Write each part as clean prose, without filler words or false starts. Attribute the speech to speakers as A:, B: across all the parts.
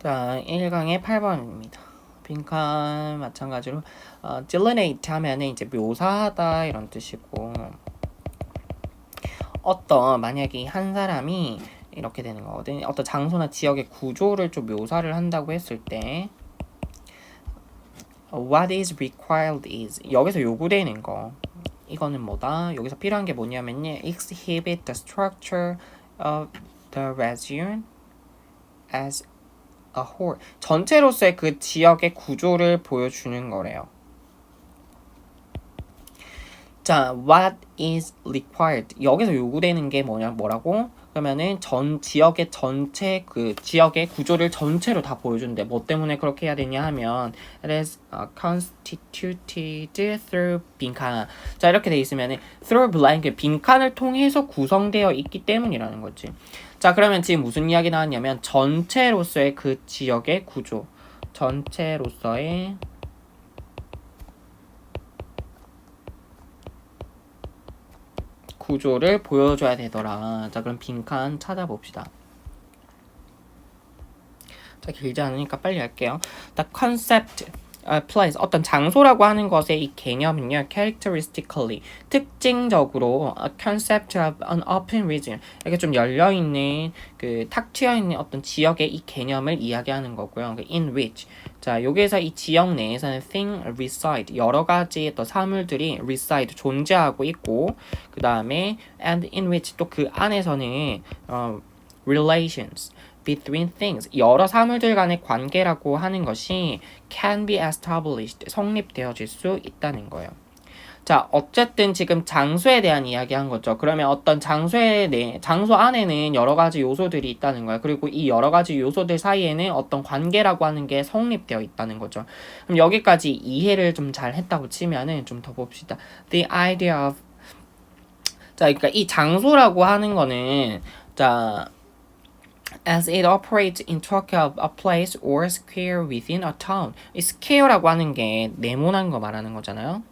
A: 자, 1강의 8번입니다. 빈칸 마찬가지로 delineate 하면은 이제 묘사하다 이런 뜻이고, 만약에 한 사람이 이렇게 되는 거거든. 어떤 장소나 지역의 구조를 좀 묘사를 한다고 했을 때 what is required is 여기서 요구되는 거, 이거는 뭐다? 여기서 필요한 게 뭐냐면요, exhibit the structure of the region as a whole. 전체로서의 그 지역의 구조를 보여주는 거래요. 자, what is required. 여기서 요구되는 게 뭐라고? 그러면은 지역의 전체 그 지역의 구조를 전체로 다 보여준대. 뭐 때문에 그렇게 해야 되냐 하면 it is constituted through 빈칸. 자, 이렇게 돼 있으면은 through blank, 빈칸을 통해서 구성되어 있기 때문이라는 거지. 자, 그러면 지금 무슨 이야기 나왔냐면 전체로서의 그 지역의 구조, 전체로서의 구조를 보여줘야 되더라. 자, 그럼 빈칸 찾아봅시다. 자, 길지 않으니까 빨리 할게요. The concept place, 어떤 장소라고 하는 것의 이 개념은요, characteristically, 특징적으로 a concept of an open region, 이렇게 좀 열려있는 탁 트여있는 어떤 지역의 이 개념을 이야기하는 거고요. in which, 자, 여기에서 이 지역 내에서는 thing reside, 여러 가지의 또 사물들이 reside, 존재하고 있고, 그 다음에 and in which 또 그 안에서는 relations between things, 여러 사물들 간의 관계라고 하는 것이 can be established, 성립되어질 수 있다는 거예요. 자, 어쨌든 지금 장소에 대한 이야기한 거죠. 그러면 어떤 장소 안에는 여러 가지 요소들이 있다는 거예요. 그리고 이 여러 가지 요소들 사이에는 어떤 관계라고 하는 게 성립되어 있다는 거죠. 그럼 여기까지 이해를 좀 잘 했다고 치면은 좀 더 봅시다. The idea of, 자, 그러니까 이 장소라고 하는 거는, 자, as it operates in talk of a place or square within a town. 이 square라고 하는 게 네모난 거 말하는 거잖아요.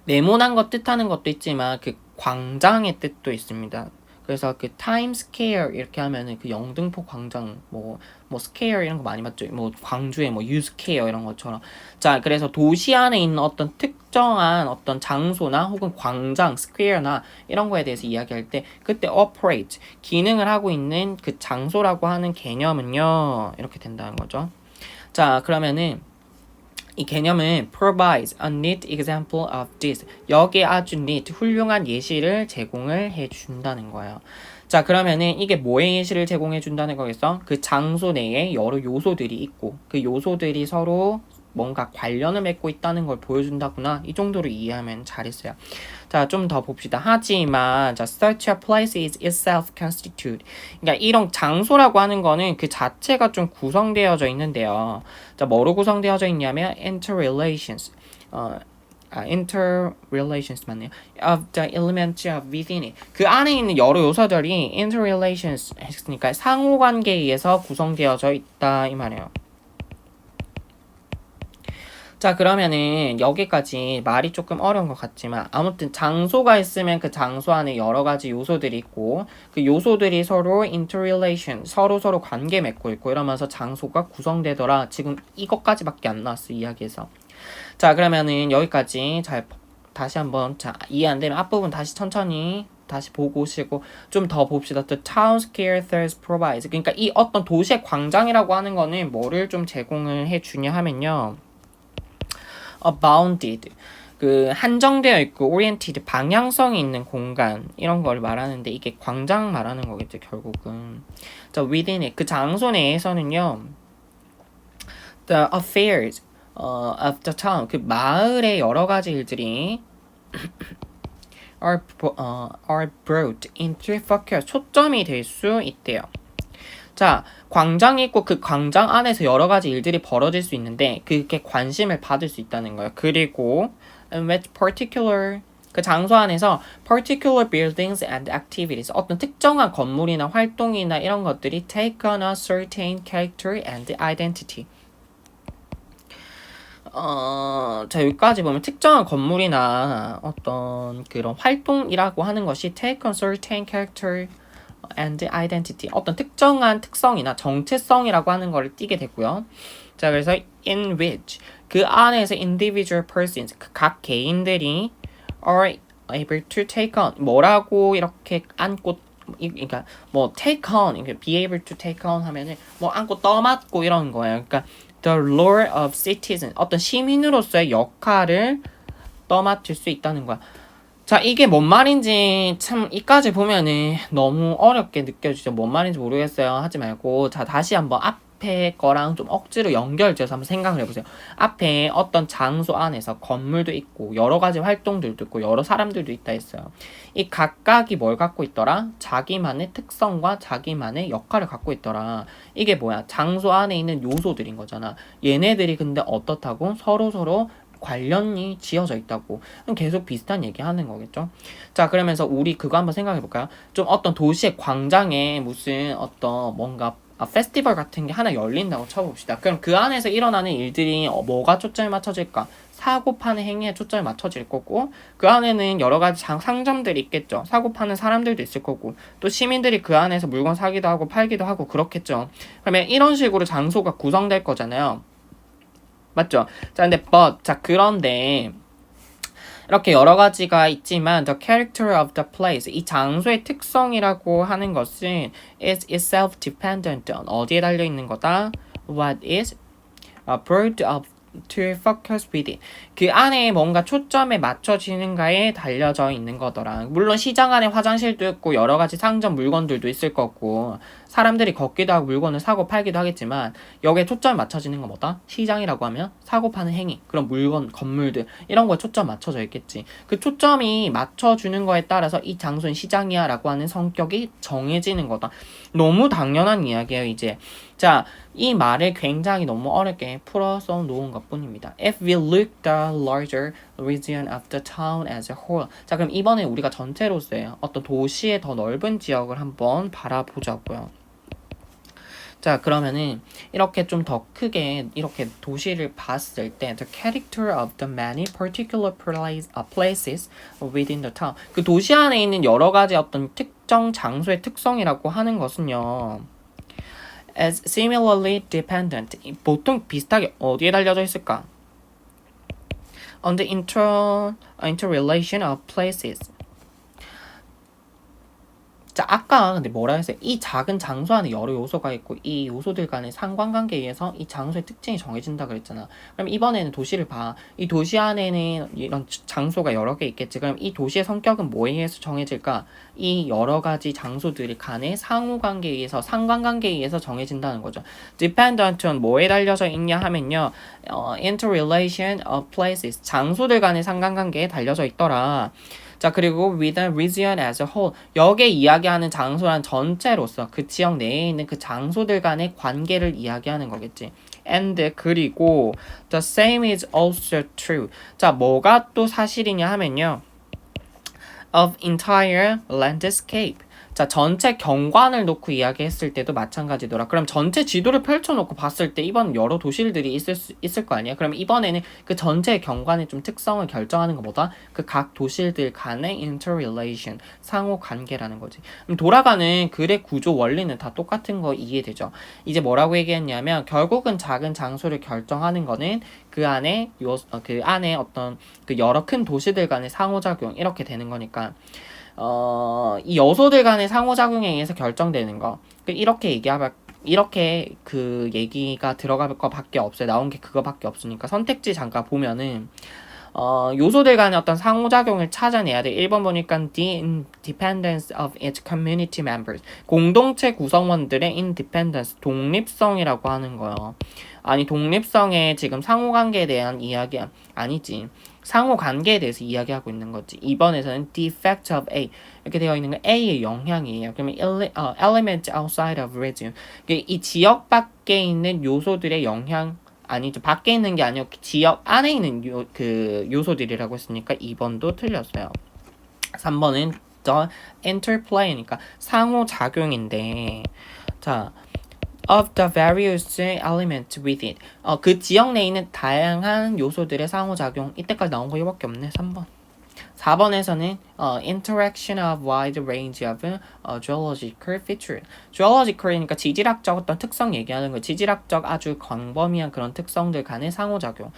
A: 네모난 거 뜻하는 것도 있지만 그 광장의 뜻도 있습니다. 그래서 그 타임스 스퀘어 이렇게 하면은 그 영등포 광장 뭐 스퀘어 이런 거 많이 봤죠. 뭐 광주에 뭐 유스퀘어 이런 것처럼. 자, 그래서 도시 안에 있는 어떤 특정한 어떤 장소나 혹은 광장, 스퀘어나 이런 거에 대해서 이야기할 때 그때 operate, 기능을 하고 있는 그 장소라고 하는 개념은요, 이렇게 된다는 거죠. 자, 그러면은 이 개념은 provides a neat example of this. 여기에 아주 neat, 훌륭한 예시를 제공을 해준다는 거예요. 자, 그러면은 이게 뭐의 예시를 제공해 준다는 거겠어? 그 장소 내에 여러 요소들이 있고 그 요소들이 서로 뭔가 관련을 맺고 있다는 걸 보여준다구나. 이 정도로 이해하면 잘했어요. 자, 좀 더 봅시다. 하지만 자, such a place is itself constituted. 그러니까 이런 장소라고 하는 거는 그 자체가 좀 구성되어져 있는데요. 자, 뭐로 구성되어져 있냐면 interrelations. interrelations 맞네요. of the elements of within it. 그 안에 있는 여러 요소들이 interrelations 했으니까 상호관계에 의해서 구성되어져 있다 이 말이에요. 자, 그러면은 여기까지 말이 조금 어려운 것 같지만 아무튼 장소가 있으면 그 장소 안에 여러 가지 요소들이 있고 그 요소들이 서로 interrelation, 서로 관계 맺고 있고 이러면서 장소가 구성되더라. 지금 이것까지밖에 안 나왔어, 이야기에서. 자, 그러면은 여기까지 다시 한번 이해 안 되면 앞부분 다시 천천히 다시 보고 오시고 좀 더 봅시다. The town square thus provides. 그러니까 이 어떤 도시의 광장이라고 하는 거는 뭐를 좀 제공을 해주냐 하면요, bounded, 그 한정되어 있고 oriented, 방향성이 있는 공간 이런 걸 말하는데 이게 광장 말하는 거겠죠, 결국은. 자, within it, 그 장소 내에서는요, the affairs of the town, 그 마을의 여러 가지 일들이 are brought into focus, 초점이 될 수 있대요. 자, 광장이 있고 그 광장 안에서 여러 가지 일들이 벌어질 수 있는데 그게 관심을 받을 수 있다는 거예요. 그리고 with particular, 그 장소 안에서 particular buildings and activities, 어떤 특정한 건물이나 활동이나 이런 것들이 take on a certain character and identity. 자, 여기까지 보면 특정한 건물이나 어떤 그런 활동이라고 하는 것이 take on certain character and identity. 어떤 특정한 특성이나 정체성이라고 하는 거를 띠게 되고요. 자, 그래서 in which 그 안에서 individual persons 각 개인들이 are able to take on 뭐라고 이렇게 안고 그러니까 뭐 take on 이렇게 be able to take on 하면은 뭐 안고 떠맡고 이런 거예요. 그러니까 the role of citizen 어떤 시민으로서의 역할을 떠맡을 수 있다는 거야. 자, 이게 뭔 말인지 참 이까지 보면은 너무 어렵게 느껴지죠. 뭔 말인지 모르겠어요. 하지 말고 자, 다시 한번 앞에 거랑 좀 억지로 연결돼서 한번 생각을 해보세요. 앞에 어떤 장소 안에서 건물도 있고 여러 가지 활동들도 있고 여러 사람들도 있다 했어요. 이 각각이 뭘 갖고 있더라? 자기만의 특성과 자기만의 역할을 갖고 있더라. 이게 뭐야? 장소 안에 있는 요소들인 거잖아. 얘네들이 근데 어떻다고? 서로 관련이 지어져 있다고. 그럼 계속 비슷한 얘기 하는 거겠죠. 자, 그러면서 우리 그거 한번 생각해 볼까요? 좀 어떤 도시의 광장에 무슨 어떤 뭔가 페스티벌 같은 게 하나 열린다고 쳐봅시다. 그럼 그 안에서 일어나는 일들이 뭐가 초점을 맞춰질까? 사고 파는 행위에 초점을 맞춰질 거고, 그 안에는 여러 가지 상점들이 있겠죠. 사고 파는 사람들도 있을 거고, 또 시민들이 그 안에서 물건 사기도 하고 팔기도 하고 그렇겠죠. 그러면 이런 식으로 장소가 구성될 거잖아요. 맞죠? 자, 그런데 이렇게 여러 가지가 있지만 the character of the place 이 장소의 특성이라고 하는 것은 is itself dependent on 어디에 달려 있는 거다? What is brought up to focus within 그 안에 뭔가 초점에 맞춰지는가에 달려져 있는 거더라. 물론 시장 안에 화장실도 있고 여러 가지 상점 물건들도 있을 거고 사람들이 걷기도 하고 물건을 사고 팔기도 하겠지만 여기에 초점이 맞춰지는 건 뭐다? 시장이라고 하면 사고 파는 행위, 그런 물건, 건물들 이런 거에 초점 맞춰져 있겠지. 그 초점이 맞춰주는 거에 따라서 이 장소는 시장이야 라고 하는 성격이 정해지는 거다. 너무 당연한 이야기예요. 이제 자, 이 말을 굉장히 너무 어렵게 풀어서 놓은 것 뿐입니다. If we look the larger region of the town as a whole 자, 그럼 이번에 우리가 전체로서의 어떤 도시의 더 넓은 지역을 한번 바라보자고요. 자, 그러면은 이렇게 좀 더 크게 이렇게 도시를 봤을 때 the character of the many particular places within the town 그 도시 안에 있는 여러 가지 어떤 특정 장소의 특성이라고 하는 것은요. as similarly dependent 보통 비슷하게 어디에 달려져 있을까? on the interrelation of places 자, 아까 근데 뭐라 했어요? 이 작은 장소 안에 여러 요소가 있고 이 요소들 간의 상관관계에 의해서 이 장소의 특징이 정해진다 그랬잖아. 그럼 이번에는 도시를 봐. 이 도시 안에는 이런 장소가 여러 개 있겠지. 그럼 이 도시의 성격은 뭐에 의해서 정해질까? 이 여러 가지 장소들 간의 상호관계에 의해서 상관관계에 의해서 정해진다는 거죠. dependent은 뭐에 달려져 있냐 하면요. interrelation of places 장소들 간의 상관관계에 달려져 있더라. 자, 그리고 with a region as a whole 여기에 이야기하는 장소란 전체로서 그 지역 내에 있는 그 장소들 간의 관계를 이야기하는 거겠지. and 그리고 the same is also true. 자, 뭐가 또 사실이냐 하면요. of entire landscape. 자, 전체 경관을 놓고 이야기했을 때도 마찬가지더라. 그럼 전체 지도를 펼쳐놓고 봤을 때 이번 여러 도시들이 있을 거 아니야? 그럼 이번에는 그 전체 경관의 좀 특성을 결정하는 것보다 그 각 도시들 간의 interrelation, 상호 관계라는 거지. 그럼 돌아가는 글의 구조 원리는 다 똑같은 거 이해되죠? 이제 뭐라고 얘기했냐면 결국은 작은 장소를 결정하는 거는 그 안에 어떤 그 여러 큰 도시들 간의 상호작용 이렇게 되는 거니까 이 요소들 간의 상호작용에 의해서 결정되는 거. 이렇게 그 얘기가 들어갈 거밖에 없어요. 나온 게 그거밖에 없으니까 선택지 잠깐 보면은 요소들 간의 어떤 상호작용을 찾아내야 돼. 1번 보니까 the independence of its community members. 공동체 구성원들의 independence, 독립성이라고 하는 거예요. 아니, 독립성에 지금 상호관계에 대한 이야기 아니지. 상호관계에 대해서 이야기하고 있는 거지. 2번에서는 the effect of A 이렇게 되어 있는 건 A의 영향이에요. 그러면 element outside of region 이 지역 밖에 있는 요소들의 영향 아니죠. 밖에 있는 게 아니고 지역 안에 있는 요소들이라고 했으니까 2번도 틀렸어요. 3번은 the interplay니까 상호작용인데 자 of the various elements with it. 그 지역 내에 있는 다양한 요소들의 상호작용. 이때까지 나온 거 이거밖에 없네. 3번. 4번에서는 interaction of wide range of geological features. geological이니까 지질학적 어떤 특성 얘기하는 거. 지질학적 아주 광범위한 그런 특성들 간의 상호작용.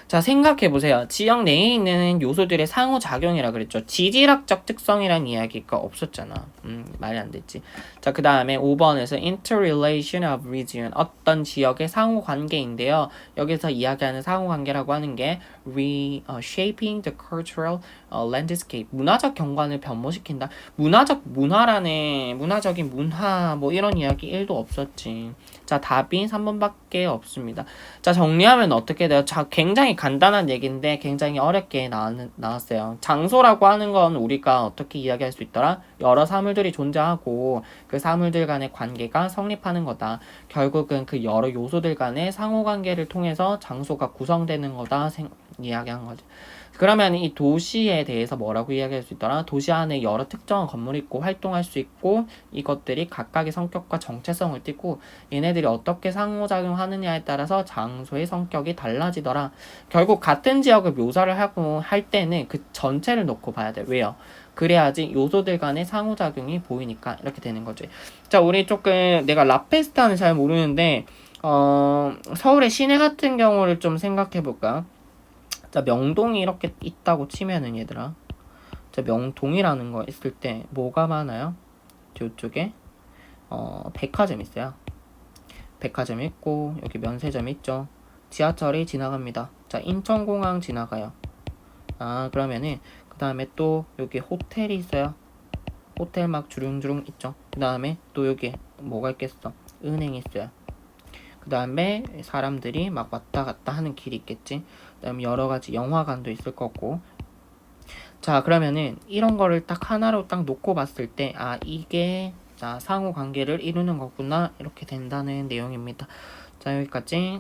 A: 자, 생각해 보세요. 지역 내에 있는 요소들의 상호작용이라 그랬죠. 지질학적 특성이란 이야기가 없었잖아. 말이 안 됐지. 자, 그 다음에 5번에서 interrelation of region. 어떤 지역의 상호관계인데요. 여기서 이야기하는 상호관계라고 하는 게 reshaping the cultural landscape. 문화적 경관을 변모시킨다. 문화적인 문화 뭐 이런 이야기 1도 없었지. 자, 답이 3번밖에 없습니다. 자, 정리하면 어떻게 돼요? 자, 굉장히 간단한 얘기인데 굉장히 어렵게 나왔어요. 장소라고 하는 건 우리가 어떻게 이야기할 수 있더라? 여러 사물들이 존재하고 그 사물들 간의 관계가 성립하는 거다. 결국은 그 여러 요소들 간의 상호관계를 통해서 장소가 구성되는 거다 이야기한 거죠. 그러면 이 도시에 대해서 뭐라고 이야기할 수 있더라? 도시 안에 여러 특정한 건물이 있고 활동할 수 있고 이것들이 각각의 성격과 정체성을 띠고 얘네들이 어떻게 상호작용하느냐에 따라서 장소의 성격이 달라지더라. 결국 같은 지역을 묘사를 하고 할 때는 그 전체를 놓고 봐야 돼. 왜요? 그래야지 요소들 간의 상호작용이 보이니까 이렇게 되는 거죠. 자, 우리 조금 내가 라페스타는 잘 모르는데 서울의 시내 같은 경우를 좀 생각해 볼까? 자, 명동이 이렇게 있다고 치면은 얘들아, 자, 명동이라는 거 있을 때 뭐가 많아요? 이쪽에 백화점 있어요. 백화점 있고 여기 면세점 있죠. 지하철이 지나갑니다. 자, 인천공항 지나가요. 아, 그러면은 그 다음에 또 여기 호텔이 있어요. 호텔 막 주릉주릉 있죠. 그 다음에 또 여기 뭐가 있겠어? 은행이 있어요. 그 다음에 사람들이 막 왔다 갔다 하는 길이 있겠지. 그 다음에 여러가지 영화관도 있을 거고. 자, 그러면은 이런 거를 딱 하나로 딱 놓고 봤을 때 아, 이게 자 상호관계를 이루는 거구나 이렇게 된다는 내용입니다. 자, 여기까지.